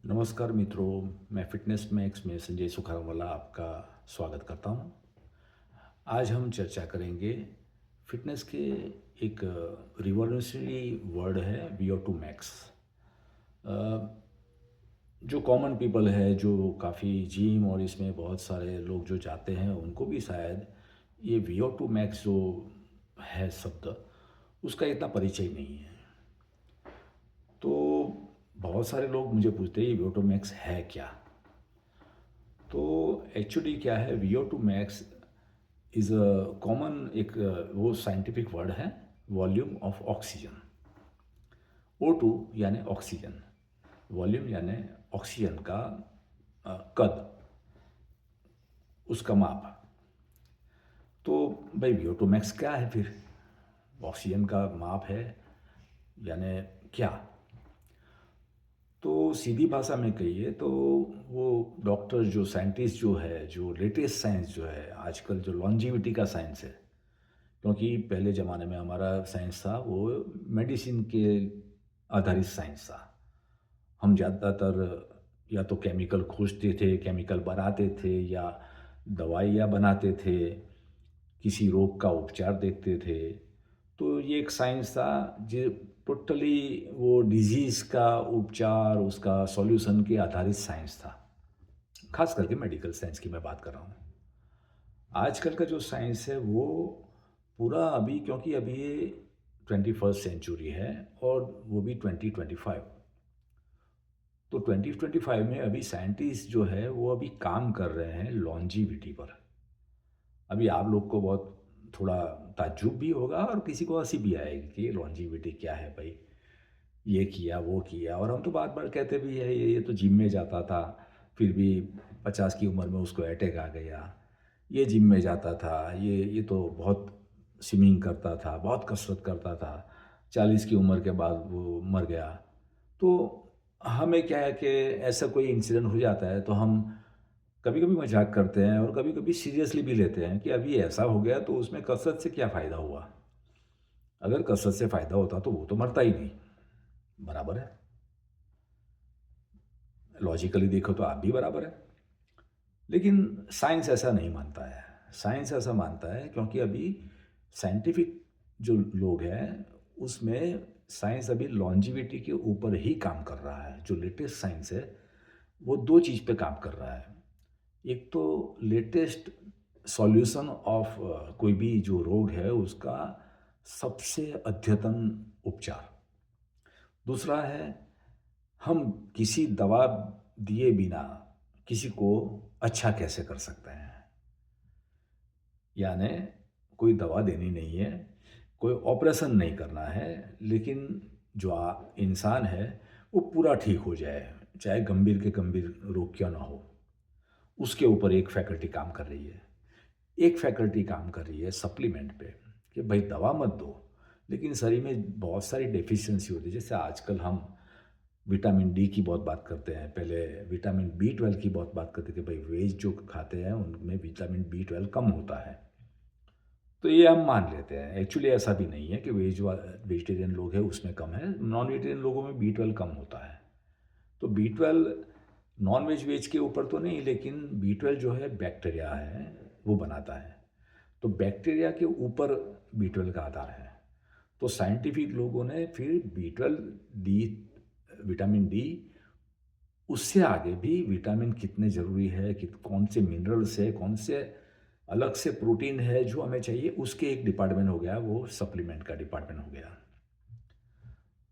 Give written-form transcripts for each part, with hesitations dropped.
नमस्कार मित्रों, मैं फ़िटनेस मैक्स में संजय सुखारवाला आपका स्वागत करता हूँ। आज हम चर्चा करेंगे फ़िटनेस के एक रिवॉल्यूशनरी वर्ड है VO2 मैक्स। अ, जो कॉमन पीपल है, जो काफ़ी जिम और इसमें बहुत सारे लोग जो जाते हैं, उनको भी शायद ये VO2 मैक्स जो है शब्द, उसका इतना परिचय नहीं है। तो बहुत सारे लोग मुझे पूछते हैं ये VO2 मैक्स है क्या? तो एक्चुअली क्या है, VO2 max is a common एक वो साइंटिफिक वर्ड है, वॉल्यूम ऑफ ऑक्सीजन। O2 यानी ऑक्सीजन, वॉल्यूम यानी ऑक्सीजन का कद, उसका माप। तो भाई VO2 मैक्स क्या है फिर? ऑक्सीजन का माप है यानी क्या? तो सीधी भाषा में कहिए तो वो डॉक्टर जो साइंटिस्ट जो है, जो लेटेस्ट साइंस जो है आजकल, जो लॉन्जिविटी का साइंस है, क्योंकि पहले ज़माने में हमारा साइंस था वो मेडिसिन के आधारित साइंस था। हम ज़्यादातर या तो केमिकल खोजते थे, केमिकल बनाते थे, या दवाइयाँ बनाते थे, किसी रोग का उपचार देखते थे। तो ये एक साइंस था जो टोटली वो डिज़ीज़ का उपचार, उसका सॉल्यूशन के आधारित साइंस था। ख़ास करके मेडिकल साइंस की मैं बात कर रहा हूँ। आजकल का जो साइंस है वो पूरा अभी, क्योंकि अभी ये 21st सेंचुरी है और वो भी 2025। तो 2025 में अभी साइंटिस्ट जो है वो अभी काम कर रहे हैं लॉन्जिविटी पर। अभी आप लोग को बहुत थोड़ा ताज्जुब भी होगा और किसी को हंसी भी आएगी कि ये लॉन्जिविटी क्या है भाई, ये किया वो किया। और हम तो बार बार कहते भी है ये तो जिम में जाता था, फिर भी 50 की उम्र में उसको अटैक आ गया। ये जिम में जाता था, ये तो बहुत स्विमिंग करता था, बहुत कसरत करता था, 40 की उम्र के बाद वो मर गया। तो हमें क्या है कि ऐसा कोई इंसिडेंट हो जाता है तो हम कभी कभी मजाक करते हैं और कभी कभी सीरियसली भी लेते हैं कि अभी ऐसा हो गया तो उसमें कसरत से क्या फ़ायदा हुआ। अगर कसरत से फ़ायदा होता तो वो तो मरता ही नहीं। बराबर है, लॉजिकली देखो तो आप भी बराबर है। लेकिन साइंस ऐसा नहीं मानता है। साइंस ऐसा मानता है क्योंकि अभी साइंटिफिक जो लोग हैं उसमें साइंस अभी लॉन्जिविटी के ऊपर ही काम कर रहा है। जो लेटेस्ट साइंस है वो दो चीज़ पे काम कर रहा है। एक तो लेटेस्ट सॉल्यूशन ऑफ कोई भी जो रोग है उसका सबसे अद्यतन उपचार। दूसरा है, हम किसी दवा दिए बिना किसी को अच्छा कैसे कर सकते हैं। यानी कोई दवा देनी नहीं है, कोई ऑपरेशन नहीं करना है, लेकिन जो इंसान है वो पूरा ठीक हो जाए, चाहे गंभीर के गंभीर रोग क्यों ना हो। उसके ऊपर एक फैकल्टी काम कर रही है। एक फैकल्टी काम कर रही है सप्लीमेंट पे, कि भाई दवा मत दो, लेकिन शरीर में बहुत सारी डेफिशिएंसी होती है। जैसे आजकल हम विटामिन डी की बहुत बात करते हैं, पहले विटामिन B12 की बहुत बात करते थे, भाई वेज जो खाते हैं उनमें विटामिन B12 कम होता है। तो ये हम मान लेते हैं, एक्चुअली ऐसा भी नहीं है कि वेजिटेरियन लोग हैं उसमें कम है, नॉन वेजिटेरियन लोगों में B12 कम होता है। तो B12 नॉन वेज वेज के ऊपर तो नहीं, लेकिन B12 जो है बैक्टीरिया है वो बनाता है। तो बैक्टीरिया के ऊपर B12 का आधार है। तो साइंटिफिक लोगों ने फिर B12 डी, विटामिन डी, उससे आगे भी विटामिन कितने ज़रूरी है, कि कौन से मिनरल्स है, कौन से अलग से प्रोटीन है जो हमें चाहिए, उसके एक डिपार्टमेंट हो गया, वो सप्लीमेंट का डिपार्टमेंट हो गया।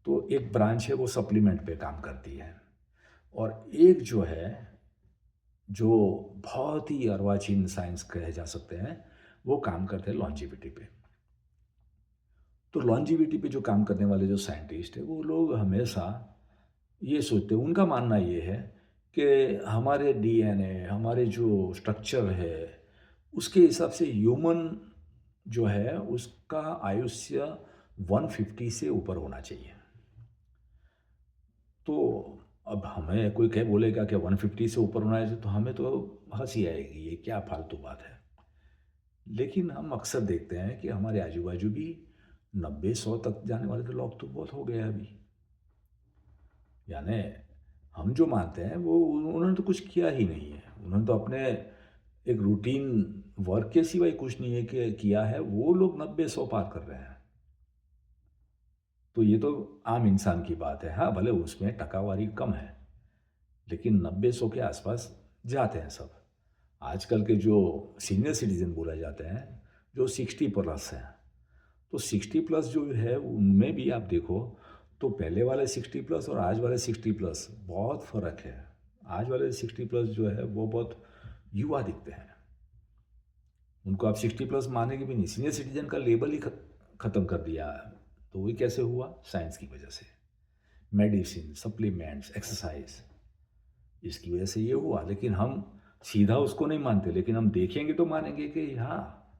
तो एक ब्रांच है वो सप्लीमेंट पे काम करती है। और एक जो है, जो बहुत ही अर्वाचीन साइंस कहे जा सकते हैं, वो काम करते हैं लॉन्जिविटी पे। तो लॉन्जिविटी पे जो काम करने वाले जो साइंटिस्ट हैं वो लोग हमेशा ये सोचते हैं, उनका मानना ये है कि हमारे डीएनए, हमारे जो स्ट्रक्चर है, उसके हिसाब से ह्यूमन जो है उसका आयुष्य 150 से ऊपर होना चाहिए। तो अब हमें कोई कह बोलेगा कि 150 से ऊपर होना है तो हमें तो हंसी आएगी, ये क्या फालतू बात है। लेकिन हम अक्सर देखते हैं कि हमारे आजू बाजू भी 90-100 तक जाने वाले तो लोग तो बहुत हो गए अभी। यानी हम जो मानते हैं वो उन्होंने तो कुछ किया ही नहीं है। उन्होंने तो अपने एक रूटीन वर्क के सिवाय कुछ नहीं है कि किया है, वो लोग 90-100 पार कर रहे हैं। तो ये तो आम इंसान की बात है। हाँ, भले उसमें टकावारी कम है, लेकिन 90-100 के आसपास जाते हैं सब। आजकल के जो सीनियर सिटीज़न बोले जाते हैं, जो 60 प्लस हैं, तो 60 प्लस जो है उनमें भी आप देखो तो पहले वाले 60 प्लस और आज वाले 60 प्लस बहुत फ़र्क है। आज वाले 60 प्लस जो है वो बहुत युवा दिखते हैं। उनको आप 60 प्लस मानेंगे भी नहीं, सीनियर सिटीजन का लेबल ही ख़त्म कर दिया। तो वही कैसे हुआ? साइंस की वजह से। मेडिसिन, सप्लीमेंट्स, एक्सरसाइज, इसकी वजह से ये हुआ। लेकिन हम सीधा उसको नहीं मानते, लेकिन हम देखेंगे तो मानेंगे कि हाँ,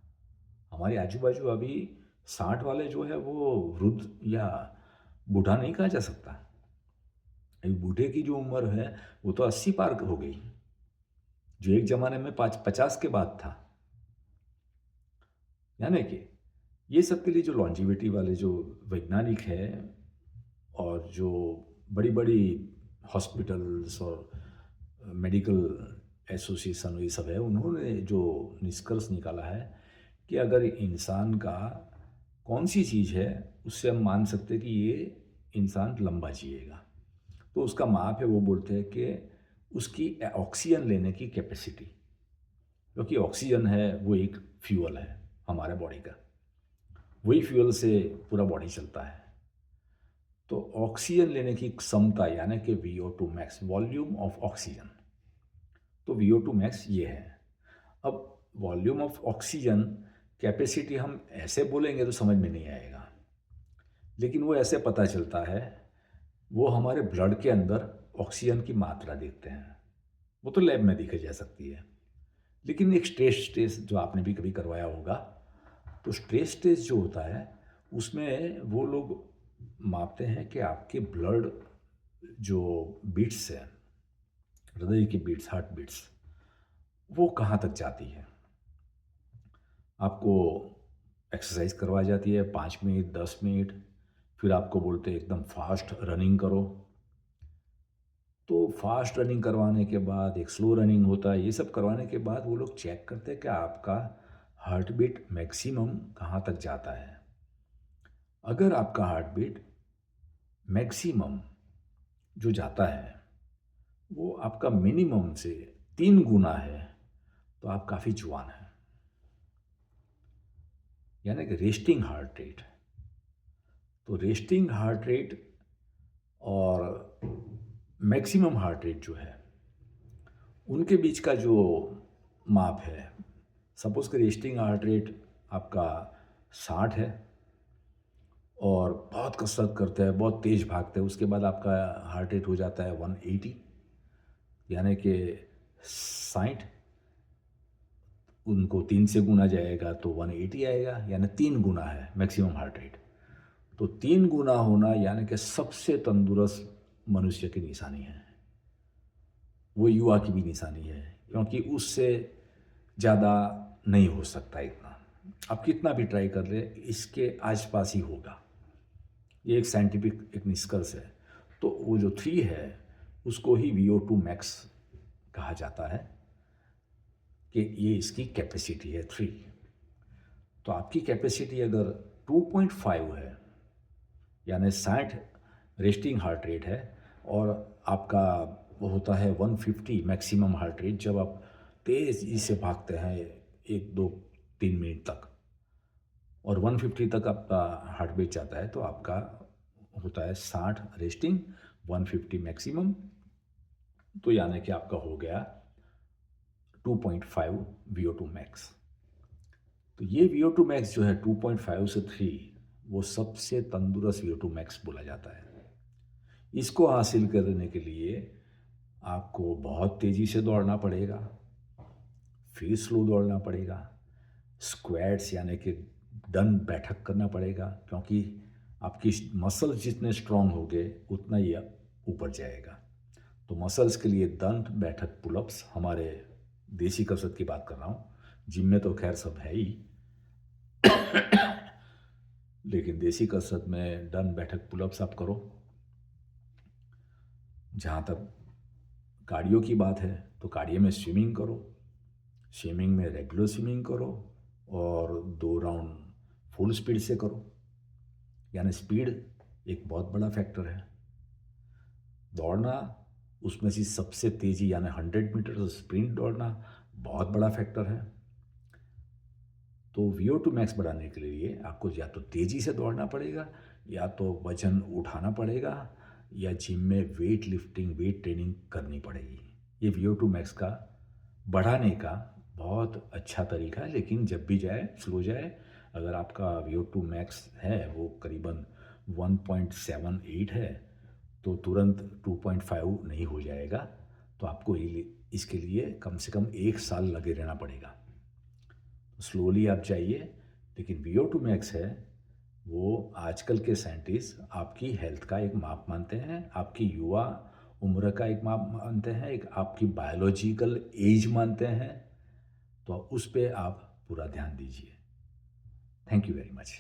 हमारे आजू बाजू अभी 60 वाले जो है वो वृद्ध या बूढ़ा नहीं कहा जा सकता। अभी बूढ़े की जो उम्र है वो तो 80 पार हो गई, जो एक ज़माने में 50 के बाद था। यानी कि ये सब के लिए जो लॉन्जिविटी वाले जो वैज्ञानिक हैं और जो बड़ी बड़ी हॉस्पिटल्स और मेडिकल एसोसिएशन ये सब है, उन्होंने जो निष्कर्ष निकाला है कि अगर इंसान का कौन सी चीज़ है उससे हम मान सकते हैं कि ये इंसान लंबा जिएगा, तो उसका माप है। वो बोलते हैं कि उसकी ऑक्सीजन लेने की कैपेसिटी, क्योंकि ऑक्सीजन है वो एक फ्यूल है हमारे बॉडी का, वही फ्यूल से पूरा बॉडी चलता है। तो ऑक्सीजन लेने की क्षमता यानी कि VO2 max, volume of oxygen, तो VO2 मैक्स ये है। अब वॉल्यूम ऑफ ऑक्सीजन कैपेसिटी हम ऐसे बोलेंगे तो समझ में नहीं आएगा, लेकिन वो ऐसे पता चलता है, वो हमारे ब्लड के अंदर ऑक्सीजन की मात्रा देखते हैं। वो तो लैब में देखी जा सकती है, लेकिन एक स्ट्रेस टेस्ट जो आपने भी कभी करवाया होगा, तो स्ट्रेस टेस्ट जो होता है उसमें वो लोग मापते हैं कि आपके ब्लड जो बीट्स है, हृदय की बीट्स, हार्ट बीट्स, वो कहाँ तक जाती है। आपको एक्सरसाइज करवाई जाती है 5 मिनट 10 मिनट, फिर आपको बोलते हैं एकदम फास्ट रनिंग करो। तो फास्ट रनिंग करवाने के बाद एक स्लो रनिंग होता है, ये सब करवाने के बाद वो लोग चेक करते हैं कि आपका हार्ट बीट मैक्सिमम कहाँ तक जाता है। अगर आपका हार्ट बीट मैक्सिमम जो जाता है वो आपका मिनिमम से 3 गुना है, तो आप काफ़ी जवान हैं। यानी कि रेस्टिंग हार्ट रेट, तो रेस्टिंग हार्ट रेट और मैक्सिमम हार्ट रेट जो है उनके बीच का जो माप है, सपोज़ कि रेस्टिंग हार्ट रेट आपका 60 है और बहुत कसरत करते हैं, बहुत तेज़ भागते हैं, उसके बाद आपका हार्ट रेट हो जाता है 180, यानी कि 60, उनको 3 से गुना जाएगा तो 180 आएगा, यानी 3 गुना है मैक्सिमम हार्ट रेट। तो 3 गुना होना यानी कि सबसे तंदुरुस्त मनुष्य की निशानी है, वो युवा की भी निशानी है, क्योंकि उससे ज़्यादा नहीं हो सकता इतना। आप कितना भी ट्राई कर ले, इसके आसपास ही होगा। ये एक साइंटिफिक एक निष्कर्ष है। तो वो जो 3 है उसको ही VO2 मैक्स कहा जाता है कि ये इसकी कैपेसिटी है 3। तो आपकी कैपेसिटी अगर 2.5 है, यानी 60 रेस्टिंग हार्ट रेट है, और आपका वो होता है 150 मैक्सिमम हार्ट रेट, जब आप तेज़ी से भागते हैं 1 2 3 मिनट तक, और 150 तक आपका हार्ट बीट जाता है, तो आपका होता है 60 रेस्टिंग 150 मैक्सिमम, तो यानी कि आपका हो गया 2.5 VO2 मैक्स। तो ये VO2 मैक्स जो है 2.5 से 3, वो सबसे तंदुरुस्त VO2 मैक्स बोला जाता है। इसको हासिल करने के लिए आपको बहुत तेज़ी से दौड़ना पड़ेगा, फिर स्लो दौड़ना पड़ेगा, स्क्वाट्स यानी कि दंड बैठक करना पड़ेगा, क्योंकि आपकी मसल्स जितने स्ट्रांग होंगे उतना ही ऊपर जाएगा। तो मसल्स के लिए दंड बैठक पुलअप्स, हमारे देसी कसरत की बात कर रहा हूँ, जिम में तो खैर सब है ही, लेकिन देसी कसरत में दंड बैठक पुलअप्स आप करो, जहाँ तक कार्डियो की बात है तो कार्डियो में स्विमिंग करो, स्विमिंग में रेगुलर स्विमिंग करो और 2 राउंड फुल स्पीड से करो। यानी स्पीड एक बहुत बड़ा फैक्टर है। दौड़ना, उसमें से सबसे तेज़ी यानी 100 मीटर स्प्रिंट दौड़ना बहुत बड़ा फैक्टर है। तो VO2 मैक्स बढ़ाने के लिए आपको या तो तेज़ी से दौड़ना पड़ेगा, या तो वज़न उठाना पड़ेगा, या जिम में वेट लिफ्टिंग, वेट ट्रेनिंग करनी पड़ेगी। ये VO2 मैक्स का बढ़ाने का बहुत अच्छा तरीका है, लेकिन जब भी जाए स्लो जाए। अगर आपका VO2 मैक्स है वो करीबन 1.78 है, तो तुरंत 2.5 नहीं हो जाएगा। तो आपको इसके लिए कम से कम 1 साल लगे रहना पड़ेगा। स्लोली आप जाइए, लेकिन VO2 मैक्स है वो आजकल के साइंटिस्ट आपकी हेल्थ का एक माप मानते हैं, आपकी युवा उम्र का एक माप मानते हैं, एक आपकी बायोलॉजिकल एज मानते हैं। तो उस पे आप पूरा ध्यान दीजिए। Thank you very much.